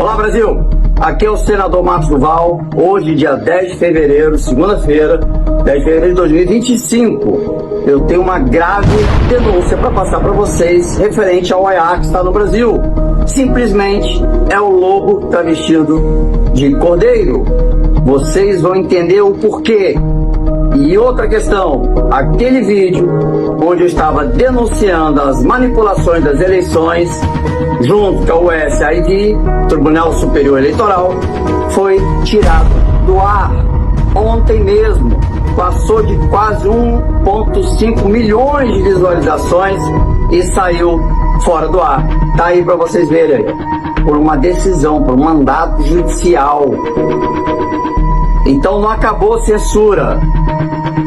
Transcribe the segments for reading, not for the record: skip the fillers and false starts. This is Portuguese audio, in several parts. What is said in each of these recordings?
Olá, Brasil! Aqui é o senador Marcos Duval. Hoje, dia 10 de fevereiro, segunda-feira, 10 de fevereiro de 2025, eu tenho uma grave denúncia para passar para vocês referente ao OEA que está no Brasil. Simplesmente é o lobo travestido de cordeiro. Vocês vão entender o porquê. E outra questão, aquele vídeo onde eu estava denunciando as manipulações das eleições junto com a USAID, Tribunal Superior Eleitoral, foi tirado do ar ontem mesmo. Passou de quase 1,5 milhões de visualizações e saiu fora do ar. Tá aí para vocês verem, por uma decisão, por um mandato judicial. Então não acabou censura.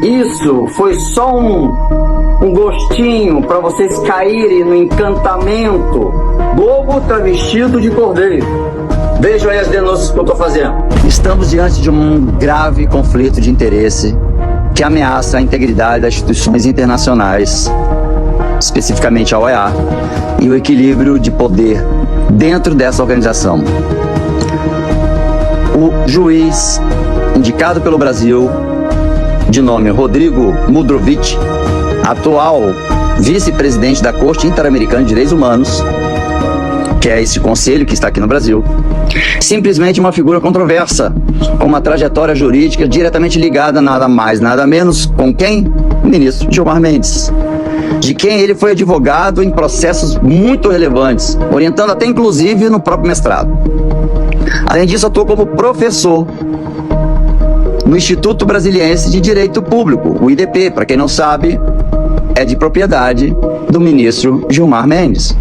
Isso foi só um gostinho para vocês caírem no encantamento lobo travestido de cordeiro. Vejam aí as denúncias que eu estou fazendo. Estamos diante de um grave conflito de interesse que ameaça a integridade das instituições internacionais, especificamente a OEA, e o equilíbrio de poder dentro dessa organização. O juiz indicado pelo Brasil, de nome Rodrigo Mudrovich, atual vice-presidente da Corte Interamericana de Direitos Humanos, que é esse conselho que está aqui no Brasil, simplesmente uma figura controversa, com uma trajetória jurídica diretamente ligada, nada mais, nada menos, com quem? O ministro Gilmar Mendes, de quem ele foi advogado em processos muito relevantes, orientando até inclusive no próprio mestrado. Além disso, atuou como professor no Instituto Brasiliense de Direito Público, o IDP, para quem não sabe, é de propriedade do ministro Gilmar Mendes.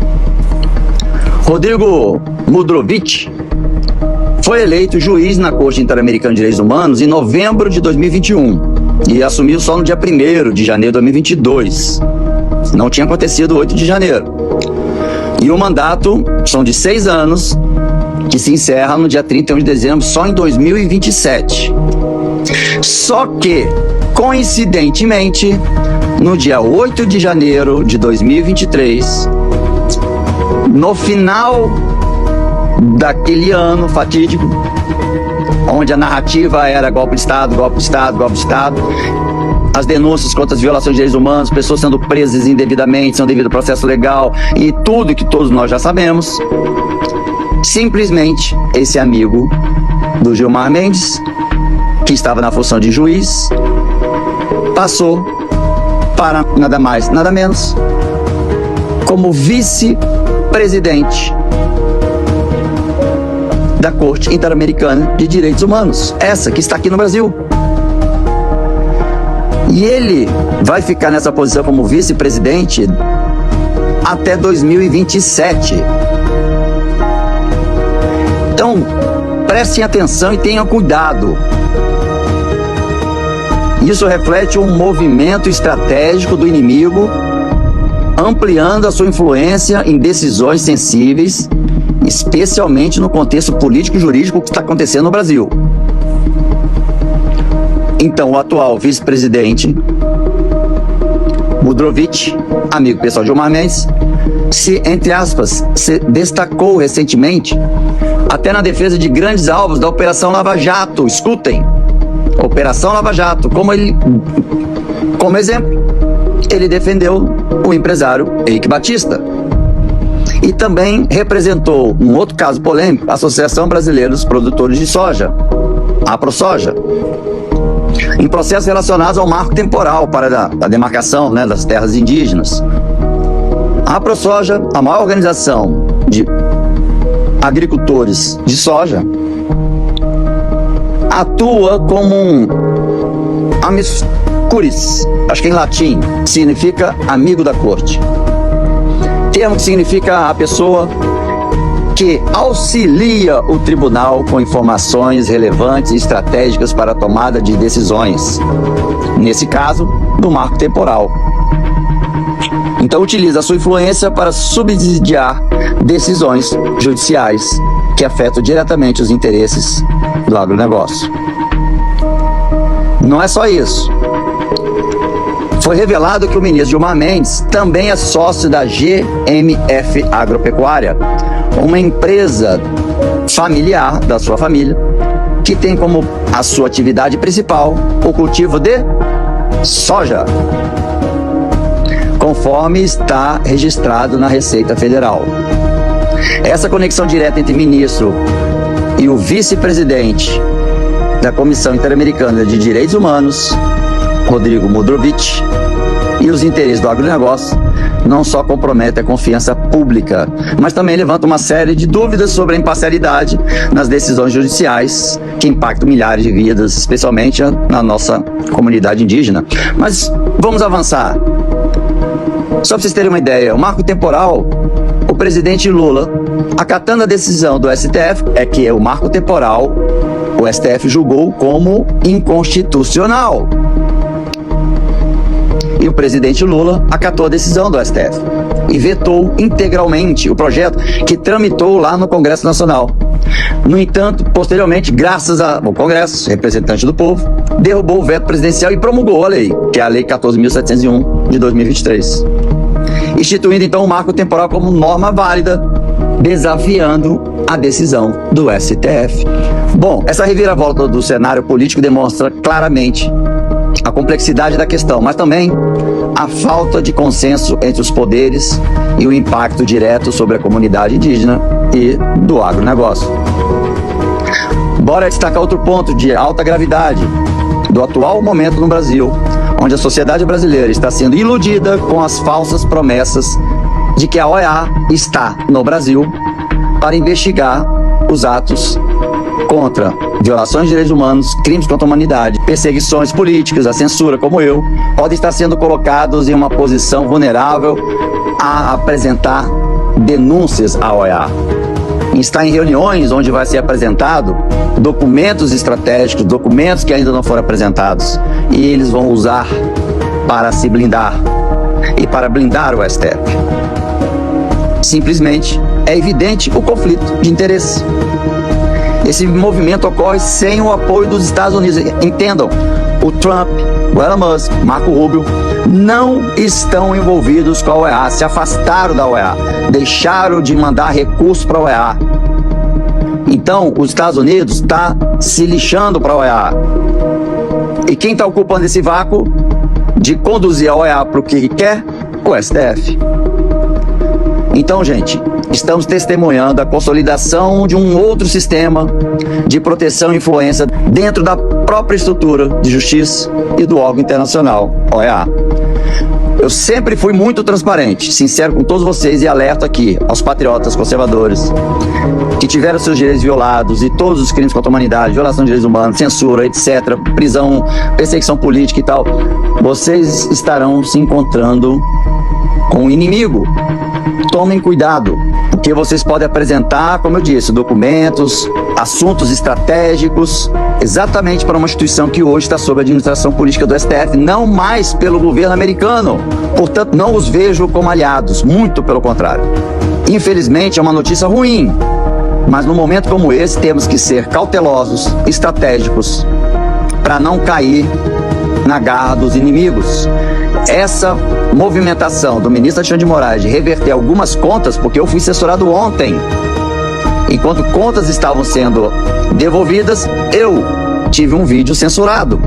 Rodrigo Mudrovich foi eleito juiz na Corte Interamericana de Direitos Humanos em novembro de 2021 e assumiu só no dia 1º de janeiro de 2022. Não tinha acontecido 8 de janeiro. E o mandato são de 6 anos, que se encerra no dia 31 de dezembro, só em 2027. Só que, coincidentemente, no dia 8 de janeiro de 2023, no final daquele ano fatídico, onde a narrativa era golpe de Estado, golpe de Estado, golpe de Estado, as denúncias contra as violações de direitos humanos, pessoas sendo presas indevidamente, sem o devido processo legal e tudo que todos nós já sabemos, simplesmente esse amigo do Gilmar Mendes, que estava na função de juiz, passou para nada mais, nada menos, como vice-presidente da Corte Interamericana de Direitos Humanos, essa que está aqui no Brasil. E ele vai ficar nessa posição como vice-presidente até 2027. Então, prestem atenção e tenham cuidado. Isso reflete um movimento estratégico do inimigo, ampliando a sua influência em decisões sensíveis, especialmente no contexto político-jurídico que está acontecendo no Brasil. Então, o atual vice-presidente Mudrovich, amigo pessoal de Gilmar Mendes, entre aspas, se destacou recentemente até na defesa de grandes alvos da Operação Lava Jato. Escutem, Operação Lava Jato, como exemplo, ele defendeu o empresário Eike Batista. E também representou um outro caso polêmico, a Associação Brasileira dos Produtores de Soja, a AproSoja, em processos relacionados ao marco temporal para a demarcação, das terras indígenas. A AproSoja, a maior organização de agricultores de soja, atua como um amicus curiae, acho que em latim significa amigo da corte, termo que significa a pessoa que auxilia o tribunal com informações relevantes e estratégicas para a tomada de decisões, nesse caso, do marco temporal. Então utiliza a sua influência para subsidiar decisões judiciais que afetam diretamente os interesses do agronegócio. Não é só isso. Foi revelado que o ministro Gilmar Mendes também é sócio da GMF Agropecuária, uma empresa familiar da sua família, que tem como a sua atividade principal o cultivo de soja, conforme está registrado na Receita Federal. Essa conexão direta entre ministro e o vice-presidente da Comissão Interamericana de Direitos Humanos, Rodrigo Modrovic, e os interesses do agronegócio não só compromete a confiança pública, mas também levanta uma série de dúvidas sobre a imparcialidade nas decisões judiciais que impactam milhares de vidas, especialmente na nossa comunidade indígena. Mas vamos avançar. Só para vocês terem uma ideia, o marco temporal, o presidente Lula, acatando a decisão do STF, é que o marco temporal, o STF julgou como inconstitucional. E o presidente Lula acatou a decisão do STF e vetou integralmente o projeto que tramitou lá no Congresso Nacional. No entanto, posteriormente, graças ao Congresso, representante do povo, derrubou o veto presidencial e promulgou a lei, que é a Lei 14.701 de 2023. Instituindo então o marco temporal como norma válida, desafiando a decisão do STF. Bom, essa reviravolta do cenário político demonstra claramente a complexidade da questão, mas também a falta de consenso entre os poderes e o impacto direto sobre a comunidade indígena e do agronegócio. Bora destacar outro ponto de alta gravidade do atual momento no Brasil, onde a sociedade brasileira está sendo iludida com as falsas promessas de que a OEA está no Brasil para investigar os atos contra violações de direitos humanos, crimes contra a humanidade, perseguições políticas, a censura, como eu, podem estar sendo colocados em uma posição vulnerável a apresentar denúncias à OEA. Está em reuniões onde vai ser apresentado documentos estratégicos, documentos que ainda não foram apresentados, e eles vão usar para se blindar e para blindar o STF. Simplesmente é evidente o conflito de interesse. Esse movimento ocorre sem o apoio dos Estados Unidos. Entendam, o Trump, o Elon Musk, Marco Rubio não estão envolvidos com a OEA, se afastaram da OEA, deixaram de mandar recursos para a OEA. Então, os Estados Unidos estão se lixando para a OEA. E quem está ocupando esse vácuo de conduzir a OEA para o que quer? O STF. Então, gente, estamos testemunhando a consolidação de um outro sistema de proteção e influência dentro da própria estrutura de justiça e do órgão internacional, OEA. Eu sempre fui muito transparente, sincero com todos vocês e alerto aqui aos patriotas conservadores que tiveram seus direitos violados e todos os crimes contra a humanidade, violação de direitos humanos, censura, etc., prisão, perseguição política e tal. Vocês estarão se encontrando com o inimigo. Tomem cuidado, porque vocês podem apresentar, como eu disse, documentos, assuntos estratégicos, exatamente para uma instituição que hoje está sob a administração política do STF, não mais pelo governo americano. Portanto, não os vejo como aliados, muito pelo contrário. Infelizmente, é uma notícia ruim, mas num momento como esse, temos que ser cautelosos, estratégicos, para não cair na garra dos inimigos. Essa movimentação do ministro Alexandre de Moraes de reverter algumas contas, porque eu fui censurado ontem, enquanto contas estavam sendo devolvidas, eu tive um vídeo censurado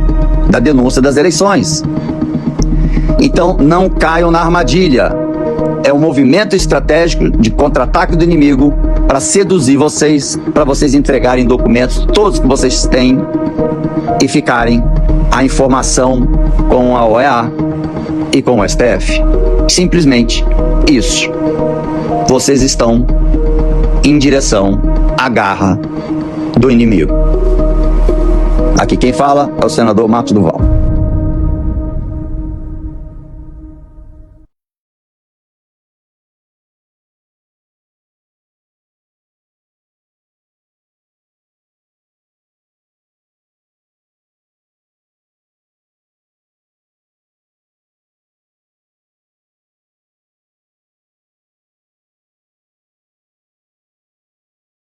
da denúncia das eleições. Então não caiam na armadilha. É um movimento estratégico de contra-ataque do inimigo para seduzir vocês, para vocês entregarem documentos, todos que vocês têm, e ficarem a informação com a OEA e com o STF. Simplesmente isso. Vocês estão em direção à garra do inimigo. Aqui quem fala é o senador Marcos Duval.